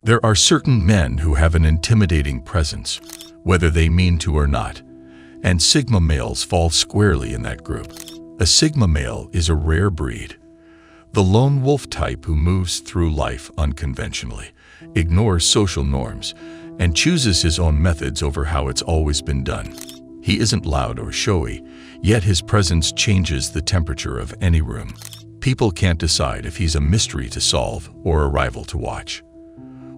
There are certain men who have an intimidating presence, whether they mean to or not, and Sigma males fall squarely in that group. A Sigma male is a rare breed. The lone wolf type who moves through life unconventionally, ignores social norms, and chooses his own methods over how it's always been done. He isn't loud or showy, yet his presence changes the temperature of any room. People can't decide if he's a mystery to solve or a rival to watch.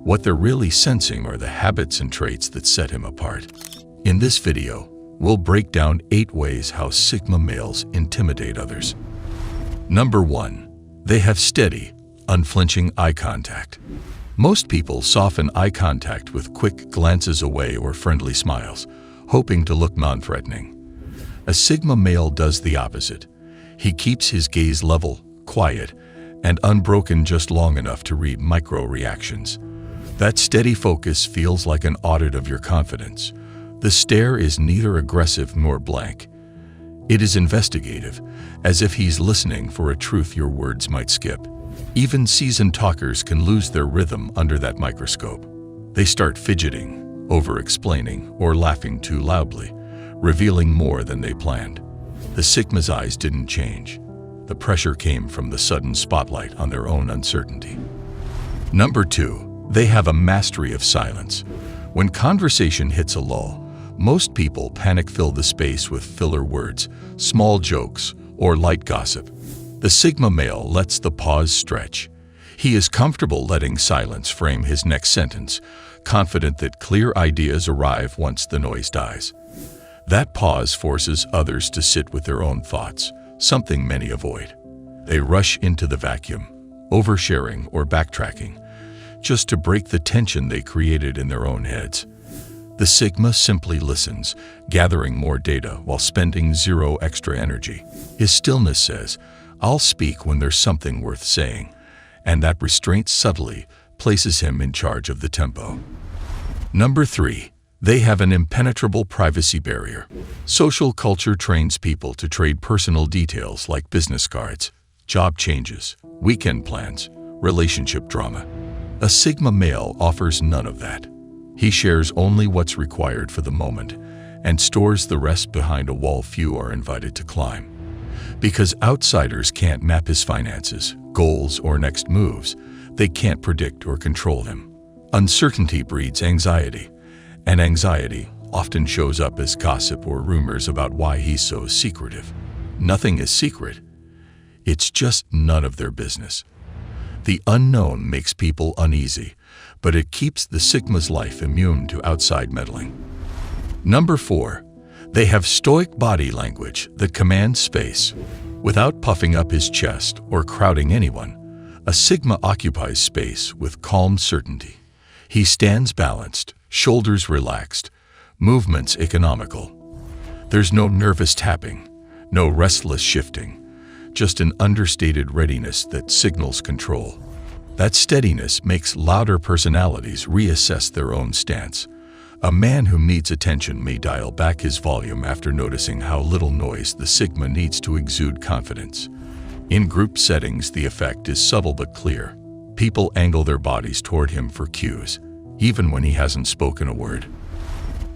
What they're really sensing are the habits and traits that set him apart. In this video, we'll break down 8 ways how Sigma males intimidate others. Number 1. They have steady, unflinching eye contact. Most people soften eye contact with quick glances away or friendly smiles, hoping to look non-threatening. A Sigma male does the opposite. He keeps his gaze level, quiet, and unbroken just long enough to read micro-reactions. That steady focus feels like an audit of your confidence. The stare is neither aggressive nor blank. It is investigative, as if he's listening for a truth your words might skip. Even seasoned talkers can lose their rhythm under that microscope. They start fidgeting, over-explaining, or laughing too loudly, revealing more than they planned. The Sigma's eyes didn't change. The pressure came from the sudden spotlight on their own uncertainty. Number 2. They have a mastery of silence. When conversation hits a lull, most people panic-fill the space with filler words, small jokes, or light gossip. The Sigma male lets the pause stretch. He is comfortable letting silence frame his next sentence, confident that clear ideas arrive once the noise dies. That pause forces others to sit with their own thoughts, something many avoid. They rush into the vacuum, oversharing or backtracking, just to break the tension they created in their own heads. The Sigma simply listens, gathering more data while spending zero extra energy. His stillness says, "I'll speak when there's something worth saying," and that restraint subtly places him in charge of the tempo. Number 3. They have an impenetrable privacy barrier. Social culture trains people to trade personal details like business cards, job changes, weekend plans, relationship drama. A Sigma male offers none of that. He shares only what's required for the moment and stores the rest behind a wall few are invited to climb. Because outsiders can't map his finances, goals, or next moves, they can't predict or control him. Uncertainty breeds anxiety, and anxiety often shows up as gossip or rumors about why he's so secretive. Nothing is secret. It's just none of their business. The unknown makes people uneasy, but it keeps the Sigma's life immune to outside meddling. Number 4. They have stoic body language that commands space. Without puffing up his chest or crowding anyone, a Sigma occupies space with calm certainty. He stands balanced, shoulders relaxed, movements economical. There's no nervous tapping, no restless shifting, just an understated readiness that signals control. That steadiness makes louder personalities reassess their own stance. A man who needs attention may dial back his volume after noticing how little noise the Sigma needs to exude confidence. In group settings, the effect is subtle but clear. People angle their bodies toward him for cues, even when he hasn't spoken a word.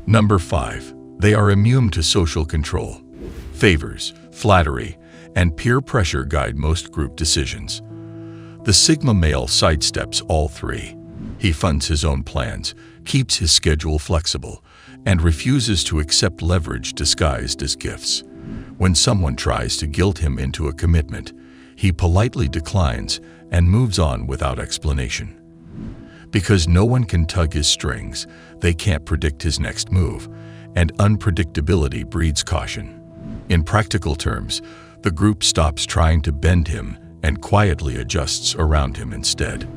Number 5. They are immune to social control. Favors, flattery, and peer pressure guide most group decisions. The Sigma male sidesteps all 3. He funds his own plans, keeps his schedule flexible, and refuses to accept leverage disguised as gifts. When someone tries to guilt him into a commitment, he politely declines and moves on without explanation. Because no one can tug his strings, they can't predict his next move, and unpredictability breeds caution. In practical terms, the group stops trying to bend him and quietly adjusts around him instead.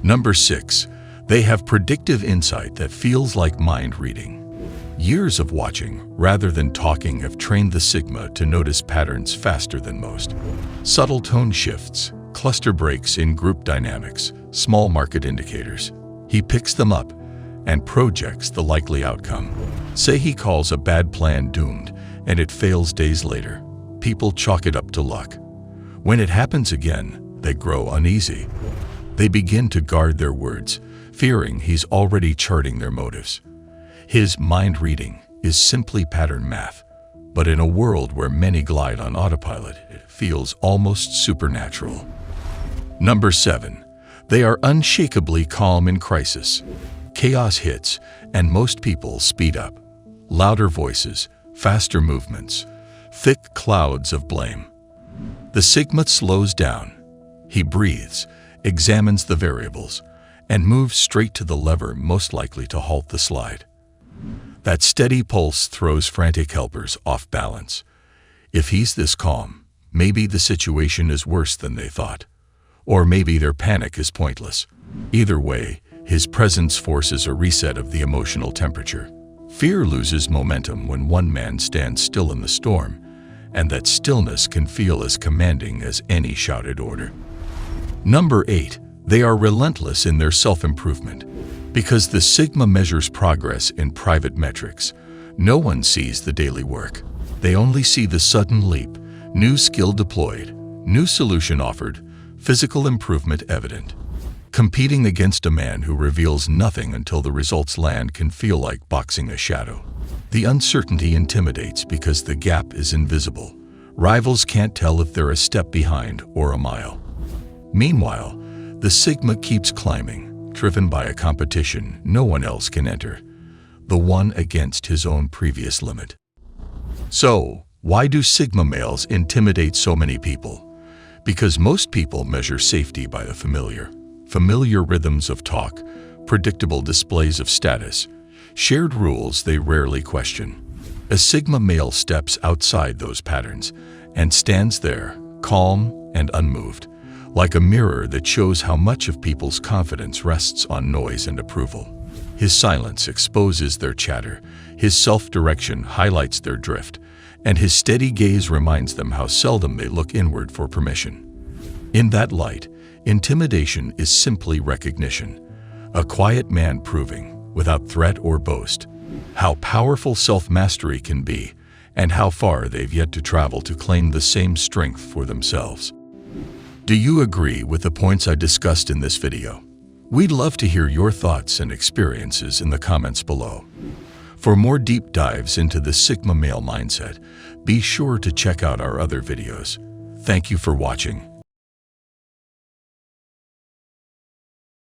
Number 6. They have predictive insight that feels like mind reading. Years of watching, rather than talking, have trained the Sigma to notice patterns faster than most. Subtle tone shifts, cluster breaks in group dynamics, small market indicators. He picks them up and projects the likely outcome. Say he calls a bad plan doomed, and it fails days later. People chalk it up to luck. When it happens again, they grow uneasy. They begin to guard their words, fearing he's already charting their motives. His mind reading is simply pattern math, but in a world where many glide on autopilot, it feels almost supernatural. Number 7. They are unshakably calm in crisis. Chaos hits, and most people speed up. Louder voices, faster movements, thick clouds of blame. The Sigma slows down. He breathes, examines the variables, and moves straight to the lever most likely to halt the slide. That steady pulse throws frantic helpers off balance. If he's this calm, maybe the situation is worse than they thought. Or maybe their panic is pointless. Either way, his presence forces a reset of the emotional temperature. Fear loses momentum when one man stands still in the storm, and that stillness can feel as commanding as any shouted order. Number 8. They are relentless in their self-improvement. Because the Sigma measures progress in private metrics, no one sees the daily work. They only see the sudden leap, new skill deployed, new solution offered, physical improvement evident. Competing against a man who reveals nothing until the results land can feel like boxing a shadow. The uncertainty intimidates because the gap is invisible. Rivals can't tell if they're a step behind or a mile. Meanwhile, the Sigma keeps climbing, driven by a competition no one else can enter, the one against his own previous limit. So, why do Sigma males intimidate so many people? Because most people measure safety by the familiar rhythms of talk, predictable displays of status, shared rules they rarely question. A Sigma male steps outside those patterns and stands there, calm and unmoved, like a mirror that shows how much of people's confidence rests on noise and approval. His silence exposes their chatter, his self-direction highlights their drift, and his steady gaze reminds them how seldom they look inward for permission. In that light, intimidation is simply recognition, a quiet man proving, without threat or boast, how powerful self-mastery can be and how far they've yet to travel to claim the same strength for themselves. Do you agree with the points I discussed in this video? We'd love to hear your thoughts and experiences in the comments below. For more deep dives into the Sigma male mindset, be sure to check out our other videos. Thank you for watching.